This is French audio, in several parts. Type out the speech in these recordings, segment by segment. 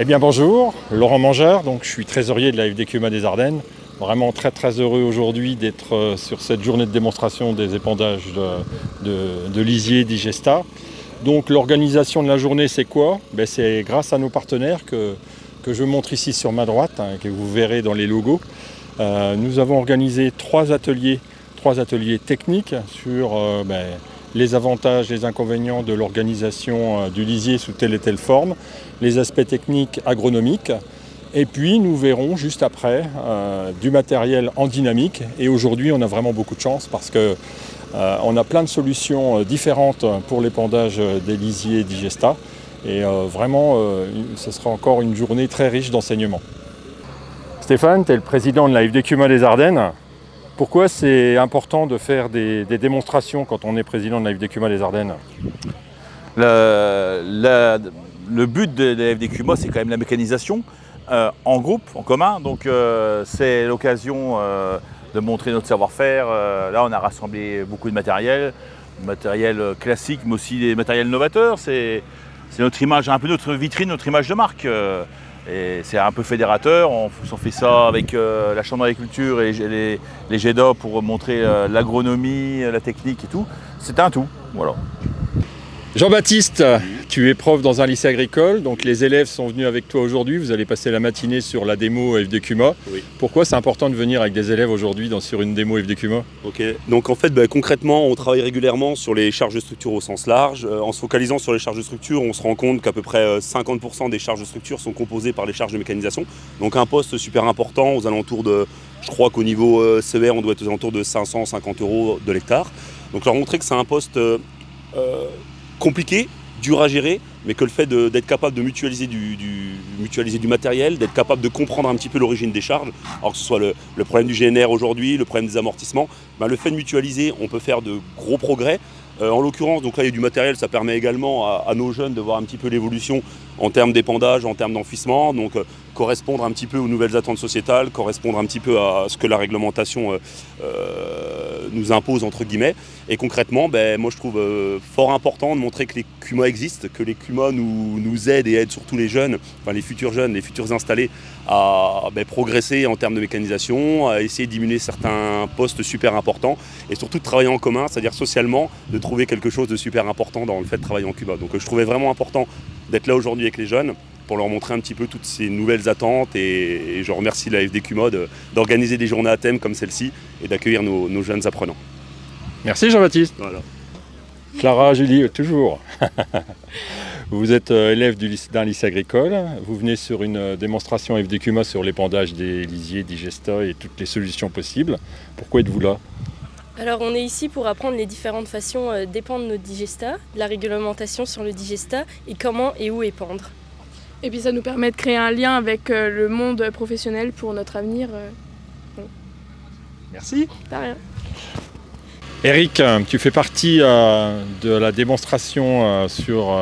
Eh bien bonjour, Laurent Mangeur, donc je suis trésorier de la FDCUMA des Ardennes. Vraiment très heureux aujourd'hui d'être sur cette journée de démonstration des épandages de lisier Digesta. Donc l'organisation de la journée c'est quoi? C'est grâce à nos partenaires que je montre ici sur ma droite, que vous verrez dans les logos. Nous avons organisé trois ateliers techniques sur les avantages, les inconvénients de l'organisation du lisier sous telle et telle forme, les aspects techniques agronomiques, et puis nous verrons juste après du matériel en dynamique. Et aujourd'hui on a vraiment beaucoup de chance parce qu'on a plein de solutions différentes pour l'épandage des lisiers Digesta. Et ce sera encore une journée très riche d'enseignements. Stéphane, tu es le président de la FDCUMA des Ardennes. Pourquoi c'est important de faire des démonstrations quand on est président de la FDCUMA des Ardennes? Le but de la FDCUMA, c'est quand même la mécanisation en groupe, en commun. Donc c'est l'occasion de montrer notre savoir-faire. Là, on a rassemblé beaucoup de matériel classique, mais aussi des matériels novateurs. C'est notre image, un peu notre vitrine, notre image de marque. Et c'est un peu fédérateur, on fait ça avec la Chambre d'agriculture et les GEDA pour montrer l'agronomie, la technique et tout. C'est un tout, voilà. Jean-Baptiste, tu es prof dans un lycée agricole, donc les élèves sont venus avec toi aujourd'hui, vous allez passer la matinée sur la démo FDCUMA. Oui. Pourquoi c'est important de venir avec des élèves aujourd'hui sur une démo FDCUMA? Ok, donc en fait concrètement on travaille régulièrement sur les charges de structure au sens large. En se focalisant sur les charges de structure, on se rend compte qu'à peu près 50% des charges de structure sont composées par les charges de mécanisation. Donc un poste super important aux alentours de, je crois qu'au niveau CER on doit être aux alentours de 550 € de l'hectare. Donc leur montrer que c'est un poste compliqué, dur à gérer, mais que le fait d'être capable de mutualiser du matériel, d'être capable de comprendre un petit peu l'origine des charges, alors que ce soit le problème du GNR aujourd'hui, le problème des amortissements, le fait de mutualiser, on peut faire de gros progrès. En l'occurrence, donc là il y a du matériel, ça permet également à nos jeunes de voir un petit peu l'évolution en termes d'épandage, en termes d'enfouissement, donc correspondre un petit peu aux nouvelles attentes sociétales, correspondre un petit peu à ce que la réglementation nous impose entre guillemets. Et concrètement, moi je trouve fort important de montrer que les CUMA existent, que les CUMA nous aident et aident surtout les jeunes, enfin les futurs jeunes, les futurs installés à progresser en termes de mécanisation, à essayer de diminuer certains postes super importants et surtout de travailler en commun, c'est-à-dire socialement, de trouver quelque chose de super important dans le fait de travailler en CUMA. Donc je trouvais vraiment important d'être là aujourd'hui avec les jeunes pour leur montrer un petit peu toutes ces nouvelles attentes et je remercie la FDCUMA d'organiser des journées à thème comme celle-ci et d'accueillir nos jeunes apprenants. Merci Jean-Baptiste. Voilà. Clara, Julie, toujours. Vous êtes élève d'un lycée agricole, vous venez sur une démonstration FDCUMA sur l'épandage des lisiers Digesta et toutes les solutions possibles. Pourquoi êtes-vous là? Alors on est ici pour apprendre les différentes façons d'épandre nos Digesta, la réglementation sur le Digesta et comment et où épandre. Et puis ça nous permet de créer un lien avec le monde professionnel pour notre avenir. Merci. De rien. Eric, tu fais partie de la démonstration sur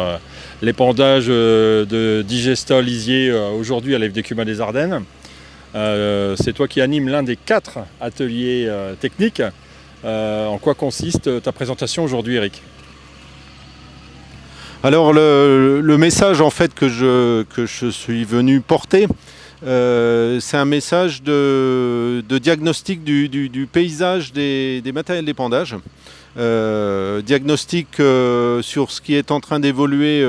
l'épandage de Digesta lisier aujourd'hui à la FDCUMA des Ardennes. C'est toi qui animes l'un des 4 ateliers techniques. En quoi consiste ta présentation aujourd'hui, Eric? Alors le message en fait que je suis venu porter, c'est un message de diagnostic du paysage des matériels d'épandage. Diagnostic sur ce qui est en train d'évoluer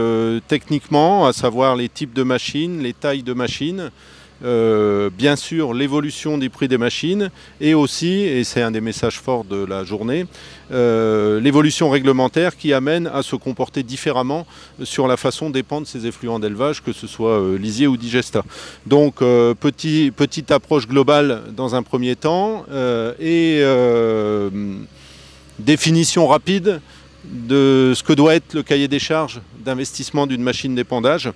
techniquement, à savoir les types de machines, les tailles de machines, bien sûr l'évolution des prix des machines et aussi, et c'est un des messages forts de la journée, l'évolution réglementaire qui amène à se comporter différemment sur la façon d'épandre ces effluents d'élevage, que ce soit lisier ou Digesta. Donc petite approche globale dans un premier temps et définition rapide de ce que doit être le cahier des charges d'investissement d'une machine d'épandage,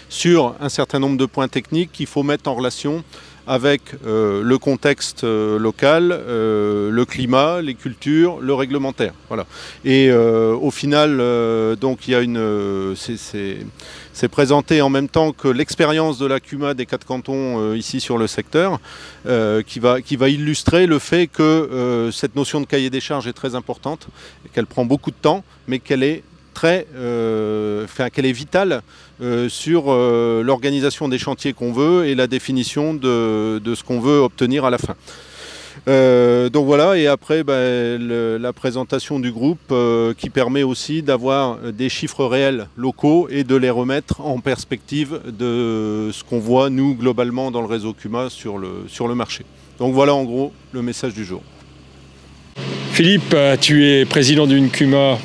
sur un certain nombre de points techniques qu'il faut mettre en relation avec le contexte local, le climat, les cultures, le réglementaire. Voilà. Et au final, donc il y a c'est présenté en même temps que l'expérience de la CUMA des 4 cantons ici sur le secteur, qui va illustrer le fait que cette notion de cahier des charges est très importante, qu'elle prend beaucoup de temps, mais qu'elle est qu'elle est vitale sur l'organisation des chantiers qu'on veut et la définition de ce qu'on veut obtenir à la fin. Donc voilà, et après la présentation du groupe qui permet aussi d'avoir des chiffres réels locaux et de les remettre en perspective de ce qu'on voit nous globalement dans le réseau CUMA sur le marché. Donc voilà en gros le message du jour. Philippe, tu es président d'une CUMA,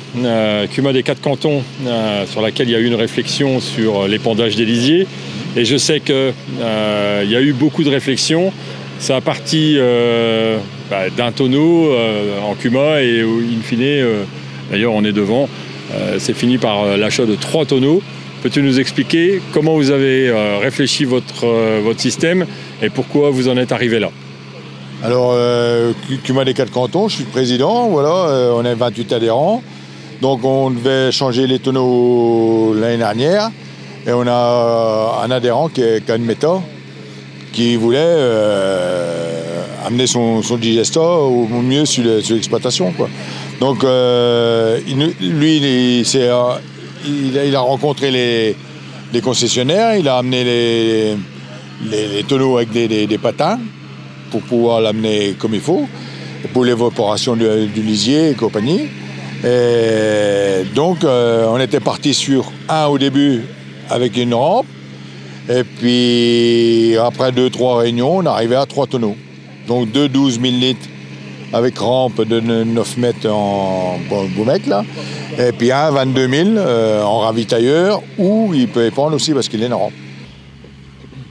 CUMA des 4 cantons, sur laquelle il y a eu une réflexion sur l'épandage des lisiers. Et je sais qu'il y a eu beaucoup de réflexions. Ça a parti d'un tonneau en CUMA et in fine, d'ailleurs on est devant, c'est fini par l'achat de 3 tonneaux. Peux-tu nous expliquer comment vous avez réfléchi votre système et pourquoi vous en êtes arrivé là? Alors, CUMA des 4 cantons, je suis le président, voilà, on est 28 adhérents. Donc on devait changer les tonneaux l'année dernière. Et on a un adhérent qui est Canmeta, qui voulait amener son digestat au mieux sur l'exploitation, quoi. Donc lui, il a rencontré les concessionnaires, il a amené les tonneaux avec des patins pour pouvoir l'amener comme il faut, pour l'évaporation du lisier et compagnie. Et donc on était parti sur un au début avec une rampe, et puis après 2-3 réunions, on est arrivé à 3 tonneaux. Donc 2 12 000 litres avec rampe de 9 mètres en boumec là, et puis un 22 000 en ravitailleur, où il peut épandre aussi parce qu'il est une rampe.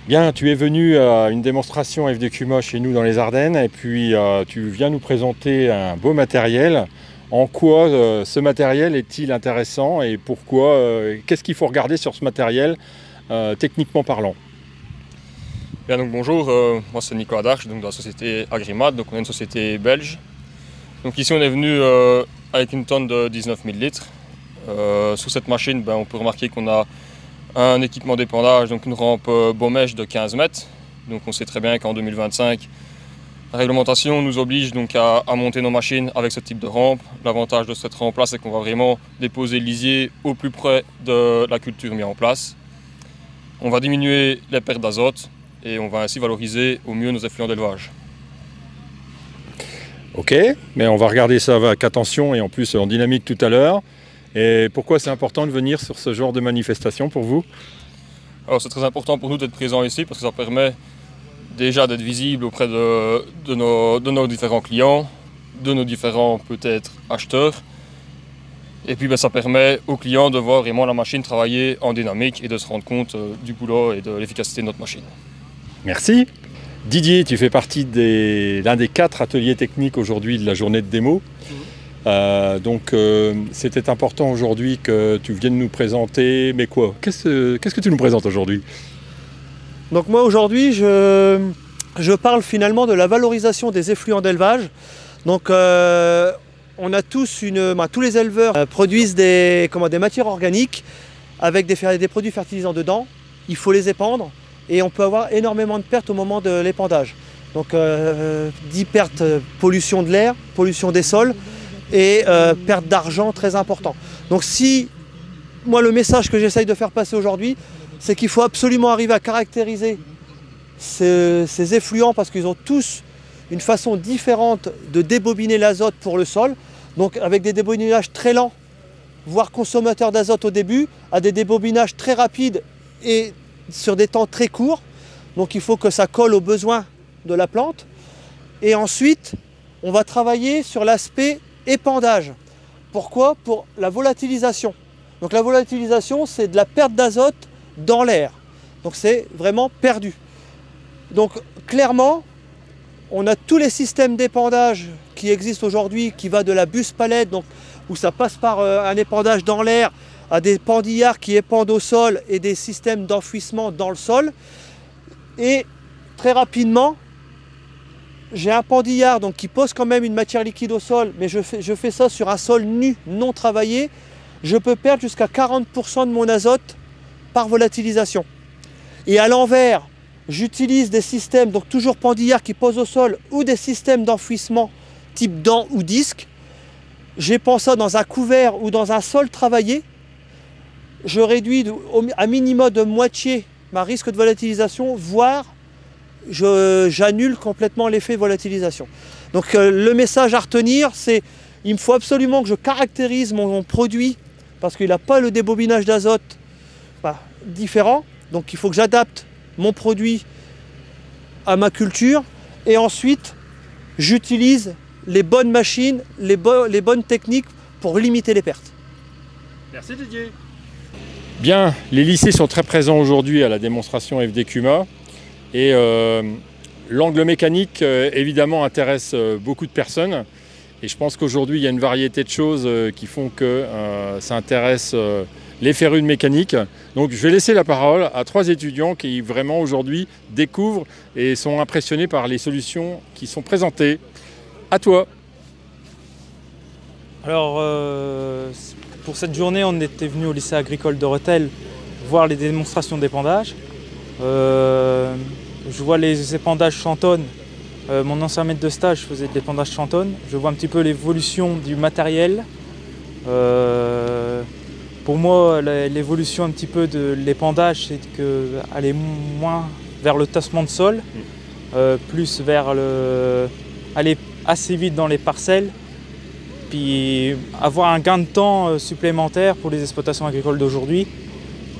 Bien, tu es venu à une démonstration FD CUMA chez nous dans les Ardennes et puis tu viens nous présenter un beau matériel. En quoi ce matériel est-il intéressant et pourquoi qu'est-ce qu'il faut regarder sur ce matériel techniquement parlant? Bien, donc bonjour, moi c'est Nicolas Darche, donc de la société Agrimat, donc on est une société belge. Donc ici on est venu avec une tonne de 19 000 litres. Sur cette machine, on peut remarquer qu'on a un équipement d'épandage, donc une rampe Baumèche de 15 mètres. Donc on sait très bien qu'en 2025, la réglementation nous oblige donc à monter nos machines avec ce type de rampe. L'avantage de cette rampe-là, c'est qu'on va vraiment déposer le lisier au plus près de la culture mise en place. On va diminuer les pertes d'azote et on va ainsi valoriser au mieux nos effluents d'élevage. Ok, mais on va regarder ça avec attention et en plus en dynamique tout à l'heure. Et pourquoi c'est important de venir sur ce genre de manifestation pour vous? Alors c'est très important pour nous d'être présents ici parce que ça permet déjà d'être visible auprès de nos différents clients, de nos différents peut-être acheteurs. Et puis ça permet aux clients de voir vraiment la machine travailler en dynamique et de se rendre compte du boulot et de l'efficacité de notre machine. Merci. Didier, tu fais partie l'un des 4 ateliers techniques aujourd'hui de la journée de démo. Donc c'était important aujourd'hui que tu viennes nous présenter, mais quoi? Qu'est-ce que tu nous présentes aujourd'hui? Donc moi aujourd'hui je parle finalement de la valorisation des effluents d'élevage. Donc on a tous tous les éleveurs produisent des matières organiques avec des produits fertilisants dedans. Il faut les épandre et on peut avoir énormément de pertes au moment de l'épandage. Donc 10 pertes, pollution de l'air, pollution des sols et perte d'argent très important. Donc moi le message que j'essaye de faire passer aujourd'hui, c'est qu'il faut absolument arriver à caractériser ces effluents parce qu'ils ont tous une façon différente de débobiner l'azote pour le sol. Donc avec des débobinages très lents, voire consommateurs d'azote au début, à des débobinages très rapides et sur des temps très courts. Donc il faut que ça colle aux besoins de la plante. Et ensuite, on va travailler sur l'aspect épandage. Pourquoi? Pour la volatilisation. Donc la volatilisation, c'est de la perte d'azote dans l'air. Donc c'est vraiment perdu. Donc clairement, on a tous les systèmes d'épandage qui existent aujourd'hui, qui va de la buse palette, donc où ça passe par un épandage dans l'air, à des pendillards qui épandent au sol et des systèmes d'enfouissement dans le sol. Et très rapidement, j'ai un pendillard donc, qui pose quand même une matière liquide au sol, mais je fais ça sur un sol nu, non travaillé. Je peux perdre jusqu'à 40% de mon azote par volatilisation. Et à l'envers, j'utilise des systèmes, donc toujours pendillard qui pose au sol, ou des systèmes d'enfouissement type dents ou disque. J'épand ça dans un couvert ou dans un sol travaillé je réduis à minima de moitié ma risque de volatilisation, voire j'annule complètement l'effet volatilisation. Donc le message à retenir, c'est il me faut absolument que je caractérise mon produit parce qu'il n'a pas le débobinage d'azote différent. Donc il faut que j'adapte mon produit à ma culture et ensuite j'utilise les bonnes machines, les bonnes techniques pour limiter les pertes. Merci Didier. Bien, les lycées sont très présents aujourd'hui à la démonstration FDCUMA et l'angle mécanique évidemment intéresse beaucoup de personnes et je pense qu'aujourd'hui il y a une variété de choses qui font que ça intéresse les férus de mécanique. Donc je vais laisser la parole à 3 étudiants qui vraiment aujourd'hui découvrent et sont impressionnés par les solutions qui sont présentées. À toi. Alors pour cette journée, on était venu au lycée agricole de Rethel voir les démonstrations d'épandage. Je vois les épandages Chantonne. Mon ancien maître de stage faisait de l'épandage Chantonne. Je vois un petit peu l'évolution du matériel. Pour moi, l'évolution un petit peu de l'épandage, c'est qu'aller moins vers le tassement de sol, plus vers aller assez vite dans les parcelles, puis avoir un gain de temps supplémentaire pour les exploitations agricoles d'aujourd'hui.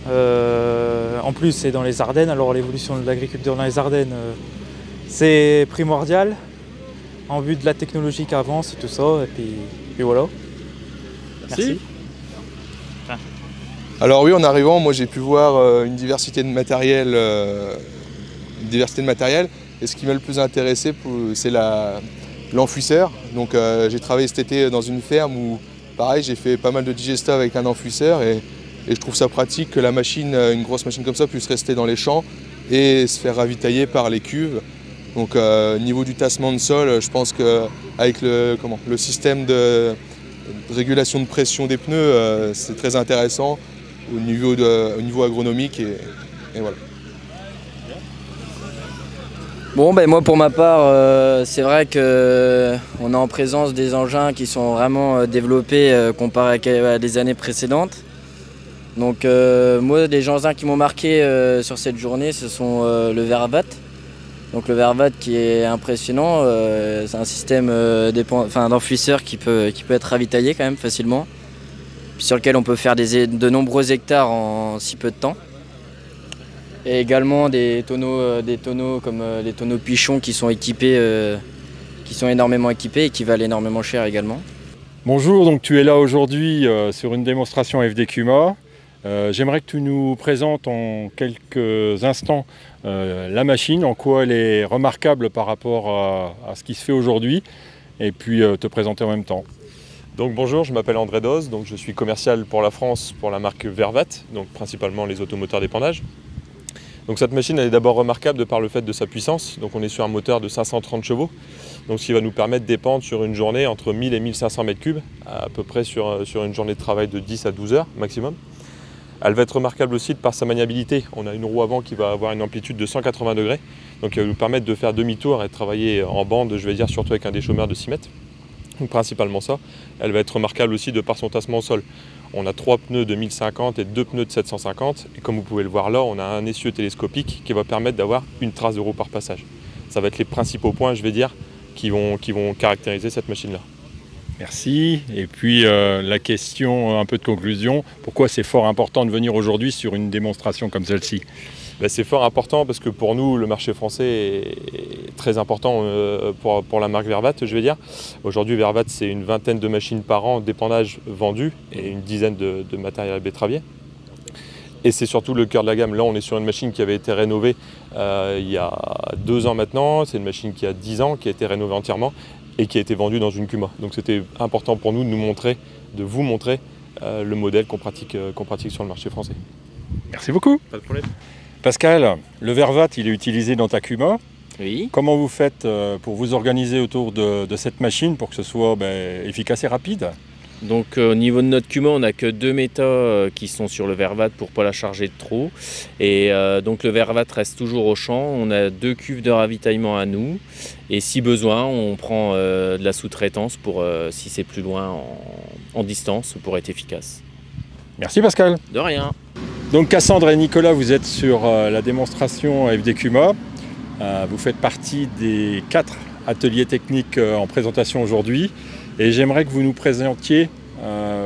En plus, c'est dans les Ardennes, alors l'évolution de l'agriculture dans les Ardennes, c'est primordial en vue de la technologie qui avance et tout ça, et puis voilà. Merci. Alors oui, en arrivant, moi j'ai pu voir une diversité de matériel, et ce qui m'a le plus intéressé, c'est l'enfouisseur. Donc j'ai travaillé cet été dans une ferme où, pareil, j'ai fait pas mal de digesta avec un enfouisseur et je trouve ça pratique que la machine, une grosse machine comme ça, puisse rester dans les champs et se faire ravitailler par les cuves. Donc niveau du tassement de sol, je pense qu'avec le système de régulation de pression des pneus, c'est très intéressant au niveau agronomique et voilà. Bon, ben moi pour ma part, c'est vrai qu'on est en présence des engins qui sont vraiment développés comparé à des années précédentes. Donc moi, les engins qui m'ont marqué sur cette journée, ce sont le Vervat. Donc le Vervat qui est impressionnant, c'est un système d'enfouisseur qui peut être ravitaillé quand même facilement, puis sur lequel on peut faire de nombreux hectares en si peu de temps. Et également des tonneaux comme les tonneaux Pichon qui sont équipés, qui sont énormément équipés et qui valent énormément cher également. Bonjour, donc tu es là aujourd'hui sur une démonstration FDCUMA. J'aimerais que tu nous présentes en quelques instants la machine, en quoi elle est remarquable par rapport à ce qui se fait aujourd'hui, et puis te présenter en même temps. Donc bonjour, je m'appelle André Doz, donc je suis commercial pour la France pour la marque Vervat, donc principalement les automoteurs d'épandage. Donc cette machine elle est d'abord remarquable de par le fait de sa puissance, donc on est sur un moteur de 530 chevaux, donc ce qui va nous permettre d'épandre sur une journée entre 1000 et 1500 mètres cubes, à peu près sur une journée de travail de 10 à 12 heures maximum. Elle va être remarquable aussi par sa maniabilité. On a une roue avant qui va avoir une amplitude de 180 degrés, donc elle va nous permettre de faire demi-tour et de travailler en bande, je vais dire surtout avec un déchômeur de 6 mètres. Donc principalement ça. Elle va être remarquable aussi de par son tassement au sol. On a 3 pneus de 1050 et 2 pneus de 750, et comme vous pouvez le voir là, on a un essieu télescopique qui va permettre d'avoir une trace de roue par passage. Ça va être les principaux points, je vais dire, qui vont caractériser cette machine-là. Merci. Et puis la question un peu de conclusion, pourquoi c'est fort important de venir aujourd'hui sur une démonstration comme celle-ci? C'est fort important parce que pour nous, le marché français est très important pour la marque Vervat, je vais dire. Aujourd'hui, Vervat, c'est une vingtaine de machines par an d'épandage vendues et une dizaine de matériel betteravier. Et c'est surtout le cœur de la gamme. Là, on est sur une machine qui avait été rénovée il y a 2 ans maintenant. C'est une machine qui a 10 ans, qui a été rénovée entièrement et qui a été vendue dans une CUMA. Donc c'était important pour nous de vous montrer le modèle qu'on pratique sur le marché français. Merci beaucoup. Pas de problème. Pascal, le Vervat, il est utilisé dans ta CUMA. Oui. Comment vous faites pour vous organiser autour de cette machine pour que ce soit efficace et rapide? Donc au niveau de notre CUMA, on n'a que 2 méta qui sont sur le Vervat pour ne pas la charger de trop. Et donc le Vervat reste toujours au champ. On a 2 cuves de ravitaillement à nous. Et si besoin, on prend de la sous-traitance pour si c'est plus loin en distance pour être efficace. Merci Pascal. De rien. Donc Cassandre et Nicolas, vous êtes sur la démonstration FDCUMA. Vous faites partie des 4 ateliers techniques en présentation aujourd'hui. Et j'aimerais que vous nous présentiez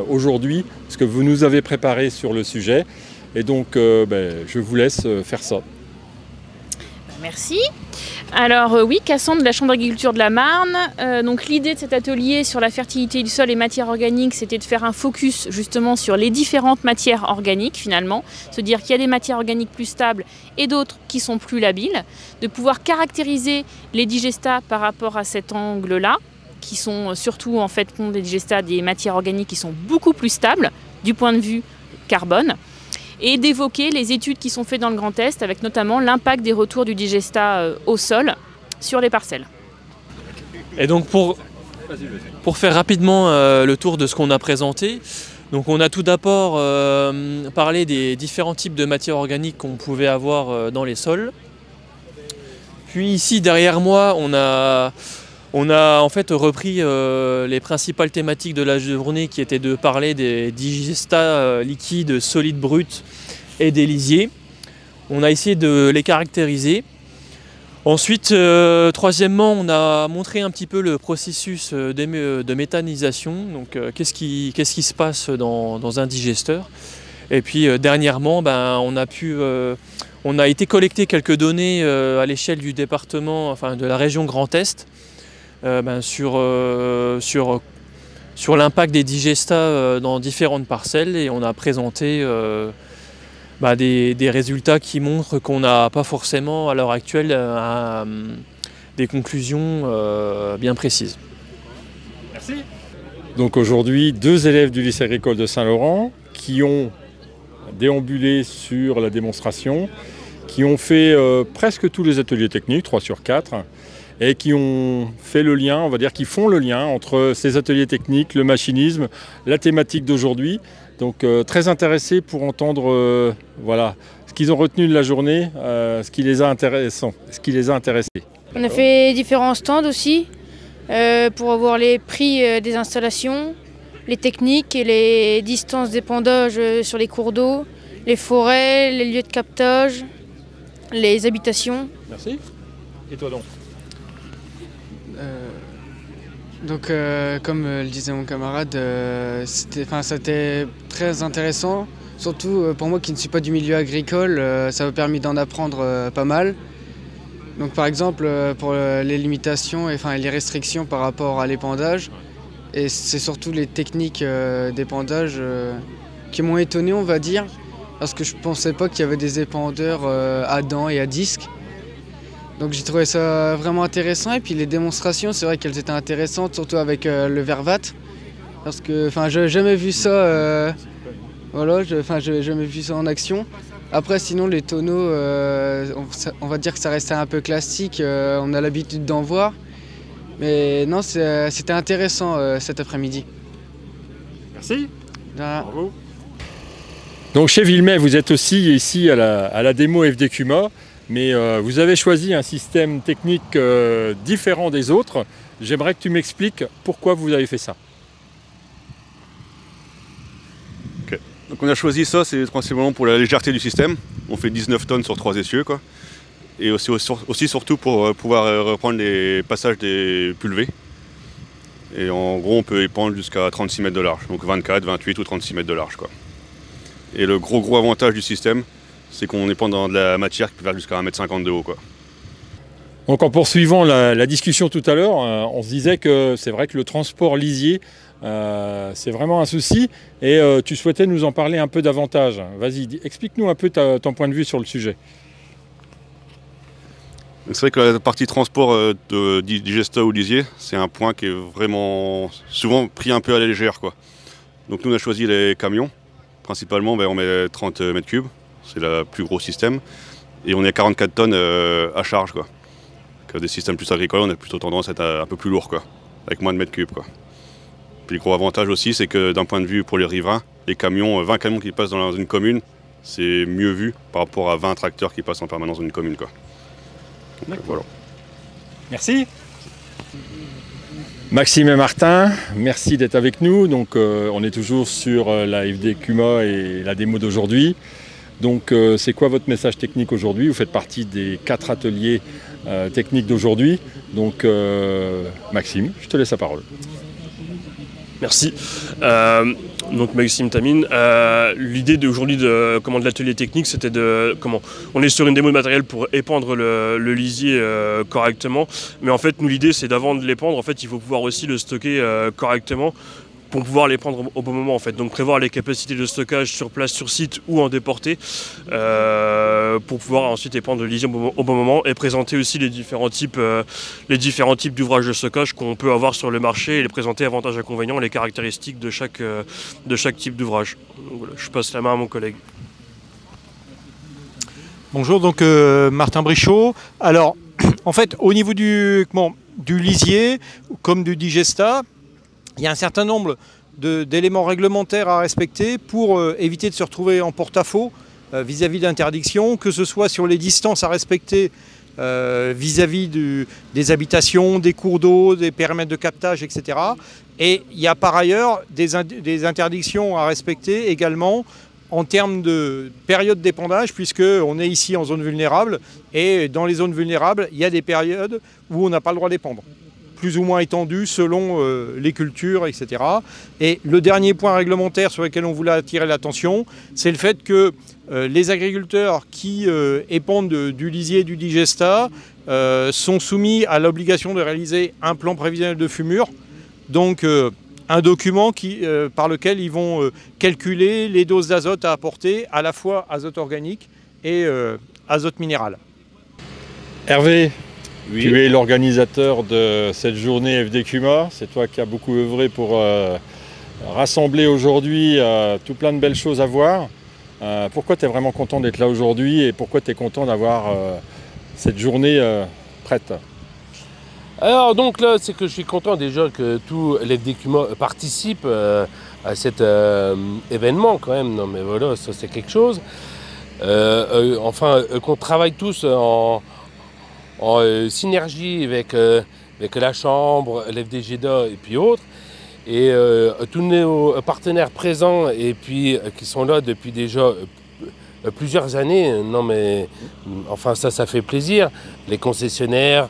aujourd'hui ce que vous nous avez préparé sur le sujet. Et donc je vous laisse faire ça. Merci. Alors oui, Cassandre de la Chambre d'agriculture de la Marne. Donc l'idée de cet atelier sur la fertilité du sol et matières organiques, c'était de faire un focus justement sur les différentes matières organiques finalement, se dire qu'il y a des matières organiques plus stables et d'autres qui sont plus labiles, de pouvoir caractériser les digestats par rapport à cet angle-là, qui sont surtout en fait des digestats des matières organiques qui sont beaucoup plus stables du point de vue carbone, et d'évoquer les études qui sont faites dans le Grand Est, avec notamment l'impact des retours du digestat au sol sur les parcelles. Et donc pour faire rapidement le tour de ce qu'on a présenté, donc on a tout d'abord parlé des différents types de matières organiques qu'on pouvait avoir dans les sols. Puis ici derrière moi, on a en fait repris les principales thématiques de la journée, qui étaient de parler des digestats liquides, solides, bruts et des lisiers. On a essayé de les caractériser. Ensuite, troisièmement, on a montré un petit peu le processus de méthanisation. Donc, qu'est-ce qui se passe dans un digesteur. Et puis, dernièrement, on a été collecter quelques données à l'échelle du département, enfin de la région Grand Est, sur l'impact des digestats dans différentes parcelles, et on a présenté des résultats qui montrent qu'on n'a pas forcément à l'heure actuelle des conclusions bien précises. Merci. Donc aujourd'hui, 2 élèves du lycée agricole de Saint-Laurent qui ont déambulé sur la démonstration, qui ont fait presque tous les ateliers techniques, 3 sur 4, et qui ont fait le lien, on va dire, qui font le lien entre ces ateliers techniques, le machinisme, la thématique d'aujourd'hui. Donc très intéressés pour entendre ce qu'ils ont retenu de la journée, ce qui les a intéressés. On a fait différents stands aussi pour avoir les prix des installations, les techniques et les distances d'épandage sur les cours d'eau, les forêts, les lieux de captage, les habitations. Merci. Et toi donc? Comme le disait mon camarade, c'était très intéressant, surtout pour moi qui ne suis pas du milieu agricole, ça m'a permis d'en apprendre pas mal. Donc par exemple pour les limitations et les restrictions par rapport à l'épandage, et c'est surtout les techniques d'épandage qui m'ont étonné, on va dire, parce que je ne pensais pas qu'il y avait des épandeurs à dents et à disque. Donc j'ai trouvé ça vraiment intéressant, et puis les démonstrations, c'est vrai qu'elles étaient intéressantes, surtout avec le Vervat, parce que j'avais jamais vu ça, j'avais jamais vu ça en action. Après sinon les tonneaux, on va dire que ça restait un peu classique, on a l'habitude d'en voir, mais non, c'était intéressant cet après-midi. Merci. Bravo. Donc chez Villemay, vous êtes aussi ici à la démo FDCUMA. Mais vous avez choisi un système technique différent des autres. J'aimerais que tu m'expliques pourquoi vous avez fait ça. Okay. Donc on a choisi ça, c'est principalement pour la légèreté du système. On fait 19 tonnes sur 3 essieux, quoi. Et aussi surtout pour pouvoir reprendre les passages des pulvées. Et en gros, on peut épandre jusqu'à 36 mètres de large. Donc 24, 28 ou 36 mètres de large, quoi. Et le gros avantage du système, c'est qu'on épand dans de la matière qui peut faire jusqu'à 1,50 m de haut, quoi. Donc en poursuivant la discussion tout à l'heure, on se disait que c'est vrai que le transport lisier, c'est vraiment un souci, et tu souhaitais nous en parler un peu davantage. Vas-y, explique-nous un peu ton point de vue sur le sujet. C'est vrai que la partie transport de digestat ou lisier, c'est un point qui est vraiment souvent pris un peu à la légère, quoi. Donc nous on a choisi les camions, principalement on met 30 mètres cubes. C'est le plus gros système, et on est à 44 tonnes à charge, quoi. Que des systèmes plus agricoles, on a plutôt tendance à être un peu plus lourd, quoi, avec moins de mètres cubes, quoi. Puis le gros avantage aussi, c'est que d'un point de vue pour les riverains, les camions, 20 camions qui passent dans une commune, c'est mieux vu par rapport à 20 tracteurs qui passent en permanence dans une commune, quoi. Donc, voilà. Merci. Maxime et Martin, merci d'être avec nous. Donc, on est toujours sur la FDCUMA et la démo d'aujourd'hui. Donc, c'est quoi votre message technique aujourd'hui? Vous faites partie des 4 ateliers techniques d'aujourd'hui. Donc, Maxime, je te laisse la parole. Merci. Donc Maxime Tamine. L'idée d'aujourd'hui de l'atelier technique, c'était on est sur une démo de matériel pour épandre le lisier correctement. Mais en fait, nous l'idée, c'est d'avant de l'épandre, en fait, il faut pouvoir aussi le stocker correctement pour pouvoir les prendre au bon moment en fait. Donc prévoir les capacités de stockage sur place, sur site ou en déporté pour pouvoir ensuite épandre le lisier au bon moment et présenter aussi les différents types d'ouvrages de stockage qu'on peut avoir sur le marché et les présenter avantages, inconvénients, les caractéristiques de chaque type d'ouvrage. Voilà, je passe la main à mon collègue. Bonjour, donc Martin Brichot. Alors en fait au niveau du lisier comme du digesta, il y a un certain nombre d'éléments réglementaires à respecter pour éviter de se retrouver en porte-à-faux vis-à-vis d'interdictions, que ce soit sur les distances à respecter vis-à-vis des habitations, des cours d'eau, des périmètres de captage, etc. Et il y a par ailleurs des interdictions à respecter également en termes de période d'épandage, puisqu'on est ici en zone vulnérable, et dans les zones vulnérables, il y a des périodes où on n'a pas le droit d'épandre, plus ou moins étendu selon les cultures, etc. Et le dernier point réglementaire sur lequel on voulait attirer l'attention, c'est le fait que les agriculteurs qui épandent du lisier et du digesta sont soumis à l'obligation de réaliser un plan prévisionnel de fumure, donc un document par lequel ils vont calculer les doses d'azote à apporter, à la fois azote organique et azote minéral. Hervé, oui. Tu es l'organisateur de cette journée FDCUMA. C'est toi qui as beaucoup œuvré pour rassembler aujourd'hui tout plein de belles choses à voir. Pourquoi tu es vraiment content d'être là aujourd'hui et pourquoi tu es content d'avoir cette journée prête? Alors donc là, c'est que je suis content déjà que tout l'FDCUMA participe à cet événement quand même. Non mais voilà, ça c'est quelque chose. Enfin, qu'on travaille tous en synergie avec la Chambre, l'FDGEDA et puis autres. Et tous nos partenaires présents et puis qui sont là depuis déjà plusieurs années. Non mais enfin ça fait plaisir. Les concessionnaires,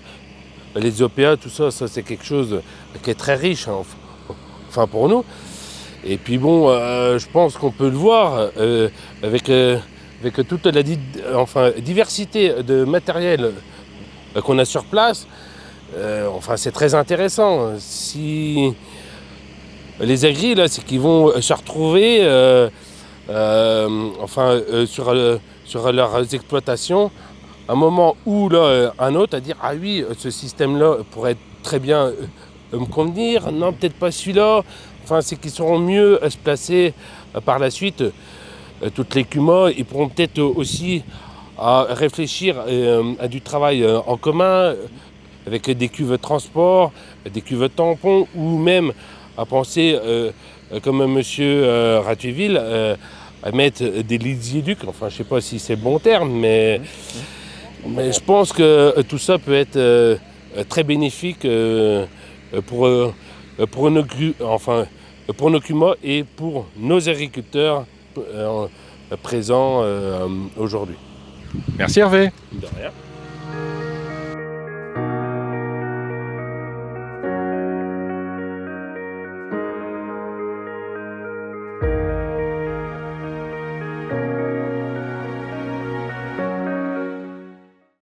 les OPA, tout ça c'est quelque chose qui est très riche, enfin pour nous. Et puis bon, je pense qu'on peut le voir avec toute la diversité de matériel qu'on a sur place. Enfin c'est très intéressant. Si les agris là, c'est qu'ils vont se retrouver sur leurs exploitations un moment où là, un autre à dire ah oui, ce système-là pourrait très bien me convenir, non peut-être pas celui-là. Enfin c'est qu'ils sauront mieux se placer par la suite. Toutes les CUMA, ils pourront peut-être aussi réfléchir à du travail en commun avec des cuves transport, des cuves tampons ou même à penser comme M. Ratuiville à mettre des lisier-ducs. Enfin je ne sais pas si c'est le bon terme, mais je pense que tout ça peut être très bénéfique pour nos CUMA et pour nos agriculteurs présents aujourd'hui. Merci Hervé. De rien.